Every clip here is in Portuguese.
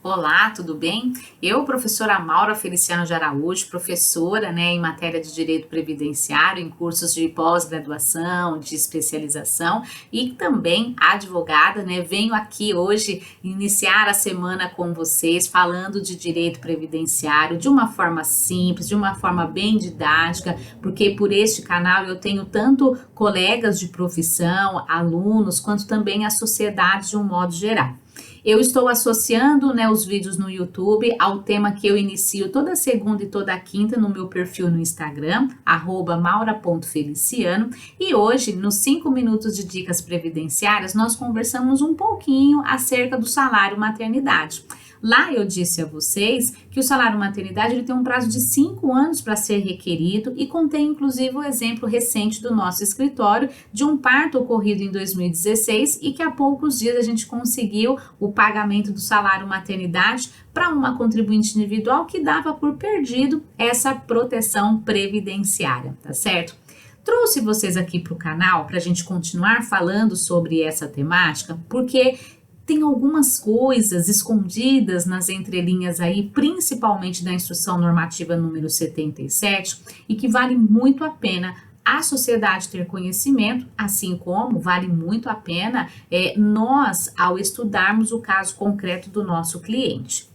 Olá, tudo bem? Eu, professora Maura Feliciano de Araújo, professora, em matéria de Direito Previdenciário, em cursos de pós-graduação, de especialização e também advogada, venho aqui hoje iniciar a semana com vocês falando de Direito Previdenciário de uma forma simples, de uma forma bem didática, porque por este canal eu tenho tanto colegas de profissão, alunos, quanto também a sociedade de um modo geral. Eu estou associando os vídeos no YouTube ao tema que eu inicio toda segunda e toda quinta no meu perfil no Instagram, @maura.feliciano, e hoje, nos 5 minutos de dicas previdenciárias, nós conversamos um pouquinho acerca do salário maternidade. Lá eu disse a vocês que o salário maternidade ele tem um prazo de 5 anos para ser requerido e contém inclusive o exemplo recente do nosso escritório de um parto ocorrido em 2016 e que há poucos dias a gente conseguiu o pagamento do salário maternidade para uma contribuinte individual que dava por perdido essa proteção previdenciária, tá certo? Trouxe vocês aqui para o canal para a gente continuar falando sobre essa temática, porque tem algumas coisas escondidas nas entrelinhas aí, principalmente da Instrução Normativa número 77, e que vale muito a pena a sociedade ter conhecimento, assim como vale muito a pena nós, ao estudarmos o caso concreto do nosso cliente.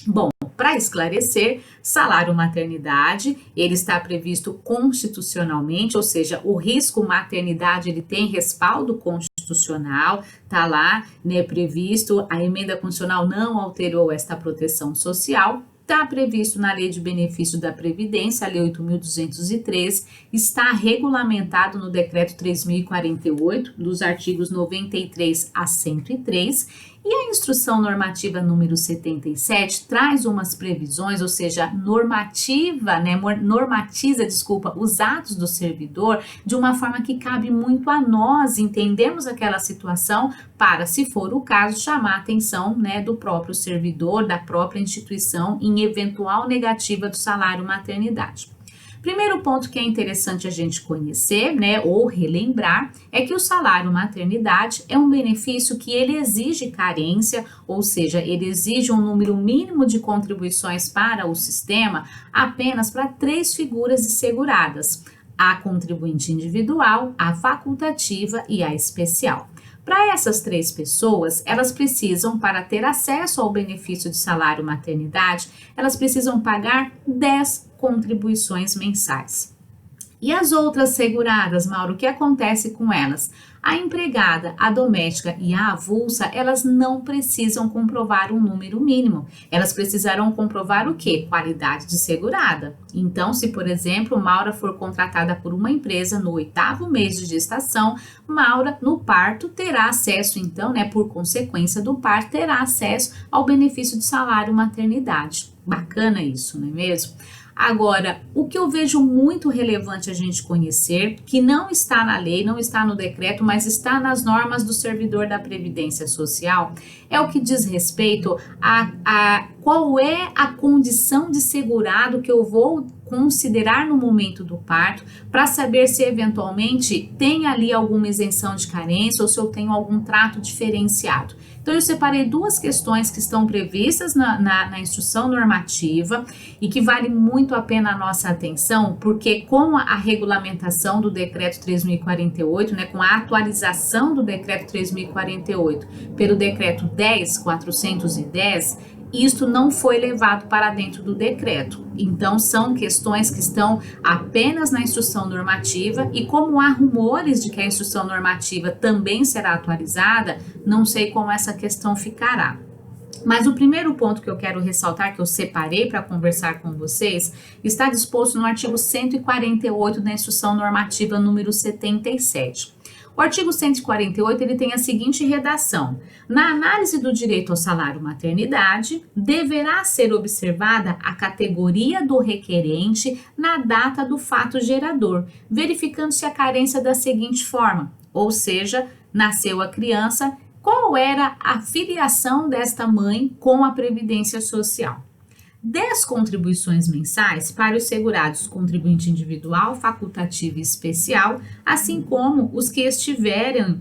Bom, para esclarecer, salário maternidade, ele está previsto constitucionalmente, ou seja, o risco maternidade ele tem respaldo constitucional, tá lá, previsto, a emenda constitucional não alterou esta proteção social. Está previsto na Lei de Benefício da Previdência, a Lei 8.203, está regulamentado no Decreto 3.048, dos artigos 93 a 103, e a Instrução Normativa número 77 traz umas previsões, ou seja, normatiza, os atos do servidor de uma forma que cabe muito a nós entendermos aquela situação para, se for o caso, chamar a atenção do próprio servidor, da própria instituição em eventual negativa do salário maternidade. Primeiro ponto que é interessante a gente conhecer, ou relembrar, é que o salário maternidade é um benefício que ele exige carência, ou seja, ele exige um número mínimo de contribuições para o sistema apenas para 3 figuras de seguradas: a contribuinte individual, a facultativa e a especial. Para essas 3 pessoas, elas precisam, para ter acesso ao benefício de salário maternidade, elas precisam pagar 10 contribuições mensais. E as outras seguradas, Mauro, o que acontece com elas? A empregada, a doméstica e a avulsa, elas não precisam comprovar um número mínimo. Elas precisarão comprovar o quê? Qualidade de segurada. Então, se, por exemplo, Maura for contratada por uma empresa no 8º mês de gestação, Maura, no parto, terá acesso, então, por consequência do parto, terá acesso ao benefício de salário maternidade. Bacana isso, não é mesmo? Agora, o que eu vejo muito relevante a gente conhecer, que não está na lei, não está no decreto, mas está nas normas do servidor da Previdência Social, é o que diz respeito a qual é a condição de segurado que eu vou considerar no momento do parto, para saber se eventualmente tem ali alguma isenção de carência ou se eu tenho algum trato diferenciado. Então, eu separei 2 questões que estão previstas na instrução normativa e que vale muito a pena a nossa atenção, porque com a regulamentação do Decreto 3.048, com a atualização do Decreto 3.048 pelo Decreto 10.410, isto não foi levado para dentro do decreto. Então, são questões que estão apenas na instrução normativa e como há rumores de que a instrução normativa também será atualizada, não sei como essa questão ficará. Mas o primeiro ponto que eu quero ressaltar, que eu separei para conversar com vocês, está disposto no artigo 148 da Instrução Normativa número 77. O artigo 148 ele tem a seguinte redação: na análise do direito ao salário maternidade, deverá ser observada a categoria do requerente na data do fato gerador, verificando-se a carência da seguinte forma, ou seja, nasceu a criança, qual era a filiação desta mãe com a Previdência Social. 10 contribuições mensais para os segurados contribuinte individual, facultativo e especial, assim como os que estiverem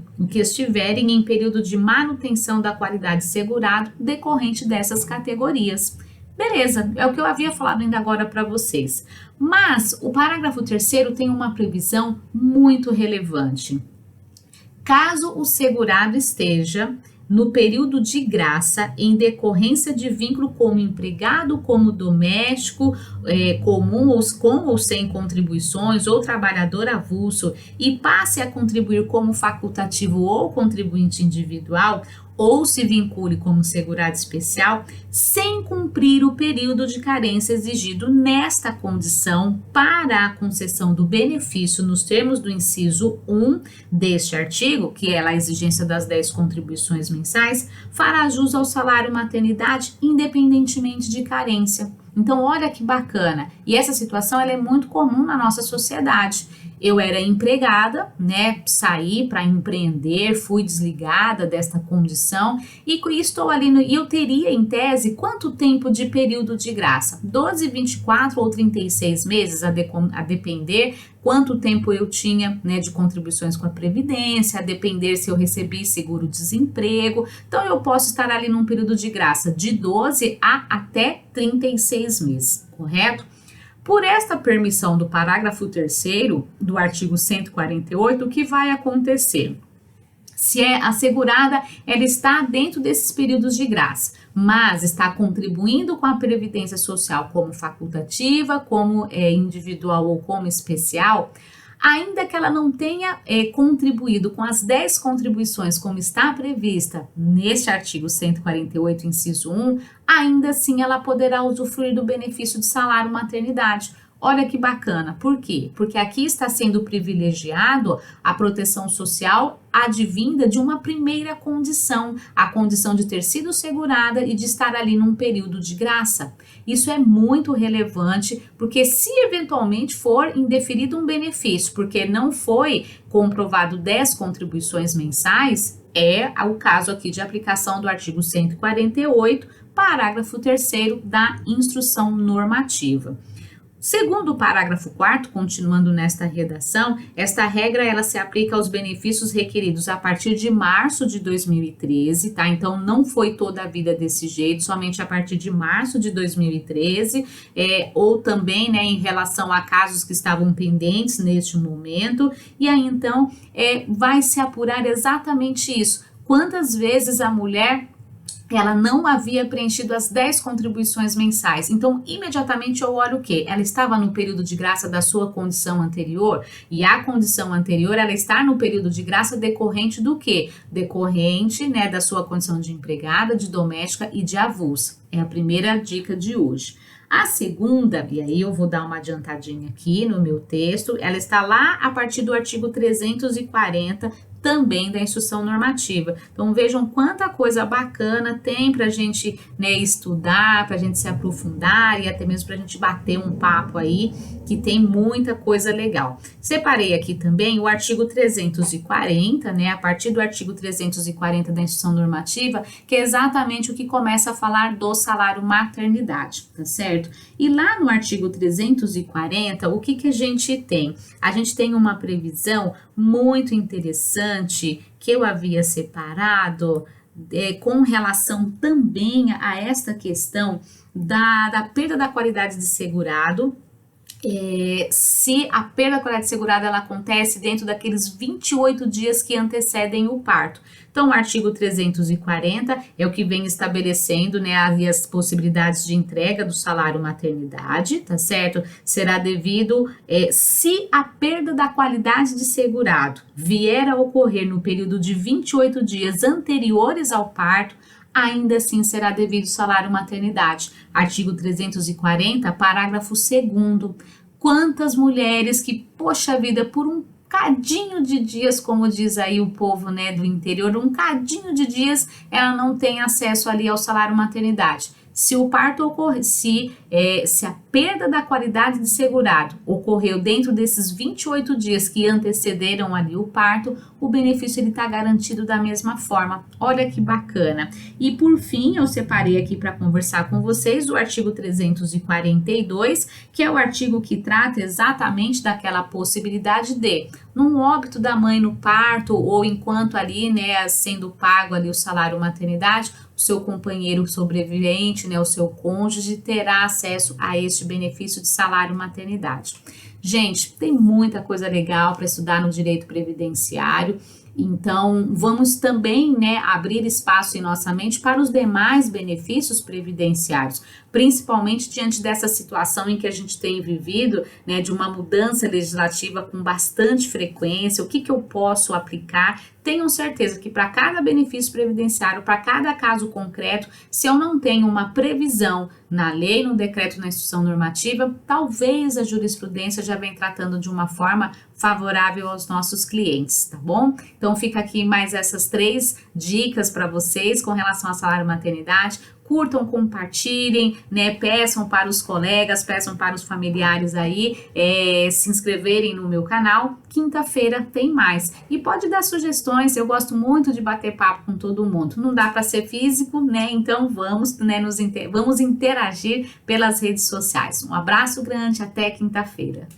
em período de manutenção da qualidade segurado decorrente dessas categorias. Beleza, é o que eu havia falado ainda agora para vocês. Mas o parágrafo 3º tem uma previsão muito relevante. Caso o segurado esteja no período de graça, em decorrência de vínculo como empregado, como doméstico, comum, ou com ou sem contribuições, ou trabalhador avulso, e passe a contribuir como facultativo ou contribuinte individual, ou se vincule como segurado especial, sem cumprir o período de carência exigido nesta condição para a concessão do benefício nos termos do inciso 1 deste artigo, que é a exigência das 10 contribuições mensais, fará jus ao salário maternidade independentemente de carência. Então, olha que bacana. E essa situação ela é muito comum na nossa sociedade. Eu era empregada, né? Saí para empreender, fui desligada desta condição e estou ali e eu teria em tese quanto tempo de período de graça? 12, 24 ou 36 meses, a depender quanto tempo eu tinha, né, de contribuições com a Previdência, a depender se eu recebi seguro-desemprego. Então, eu posso estar ali num período de graça de 12 a até 36 meses, correto? Por esta permissão do parágrafo 3º do artigo 148, o que vai acontecer? Se é assegurada, ela está dentro desses períodos de graça, mas está contribuindo com a Previdência Social como facultativa, como individual ou como especial, ainda que ela não tenha contribuído com as 10 contribuições como está prevista neste artigo 148, inciso 1, ainda assim ela poderá usufruir do benefício de salário maternidade. Olha que bacana, por quê? Porque aqui está sendo privilegiado a proteção social advinda de uma primeira condição, a condição de ter sido segurada e de estar ali num período de graça. Isso é muito relevante, porque se eventualmente for indeferido um benefício, porque não foi comprovado 10 contribuições mensais, é o caso aqui de aplicação do artigo 148, parágrafo 3º da instrução normativa. Segundo o parágrafo 4º, continuando nesta redação, esta regra ela se aplica aos benefícios requeridos a partir de março de 2013, tá? Então não foi toda a vida desse jeito, somente a partir de março de 2013, ou também, né, em relação a casos que estavam pendentes neste momento, e aí então vai se apurar exatamente isso. Quantas vezes a mulher ela não havia preenchido as 10 contribuições mensais. Então, imediatamente eu olho o quê? Ela estava no período de graça da sua condição anterior, e a condição anterior, ela está no período de graça decorrente do quê? Decorrente, né, da sua condição de empregada, de doméstica e de avulsa. É a primeira dica de hoje. A segunda, e aí eu vou dar uma adiantadinha aqui no meu texto, ela está lá a partir do artigo 340, também da instrução normativa. Então vejam quanta coisa bacana tem para a gente, né, estudar, para a gente se aprofundar e até mesmo para a gente bater um papo aí, que tem muita coisa legal. Separei aqui também o artigo 340, né, a partir do artigo 340 da instrução normativa, que é exatamente o que começa a falar do salário maternidade, tá certo? E lá no artigo 340, o que a gente tem? A gente tem uma previsão muito interessante que eu havia separado com relação também a esta questão da perda da qualidade de segurado. Se a perda da qualidade segurada ela acontece dentro daqueles 28 dias que antecedem o parto. Então, o artigo 340 é o que vem estabelecendo, né, as possibilidades de entrega do salário maternidade, tá certo? Será devido se a perda da qualidade de segurado vier a ocorrer no período de 28 dias anteriores ao parto, ainda assim será devido salário maternidade. Artigo 340, parágrafo 2º. Quantas mulheres que, poxa vida, por um cadinho de dias, como diz aí o povo, né, do interior, um cadinho de dias, ela não tem acesso ali ao salário maternidade. Se o parto ocorre, se a perda da qualidade de segurado ocorreu dentro desses 28 dias que antecederam ali o parto, o benefício ele está garantido da mesma forma. Olha que bacana. E por fim, eu separei aqui para conversar com vocês o artigo 342, que é o artigo que trata exatamente daquela possibilidade de, num óbito da mãe no parto ou enquanto ali, né, sendo pago ali o salário maternidade, o seu companheiro sobrevivente, né, o seu cônjuge terá acesso a este benefício de salário maternidade. Gente, tem muita coisa legal para estudar no direito previdenciário. Então, vamos também, né, abrir espaço em nossa mente para os demais benefícios previdenciários, principalmente diante dessa situação em que a gente tem vivido, né, de uma mudança legislativa com bastante frequência. O que eu posso aplicar? Tenham certeza que para cada benefício previdenciário, para cada caso concreto, se eu não tenho uma previsão na lei, no decreto, na instrução normativa, talvez a jurisprudência já vem tratando de uma forma favorável aos nossos clientes, tá bom? Então fica aqui mais essas 3 dicas para vocês com relação ao salário maternidade. Curtam, compartilhem, né? Peçam para os colegas, peçam para os familiares aí se inscreverem no meu canal. Quinta-feira tem mais. E pode dar sugestões, eu gosto muito de bater papo com todo mundo. Não dá para ser físico, né? Então vamos, né, vamos interagir pelas redes sociais. Um abraço grande, até quinta-feira.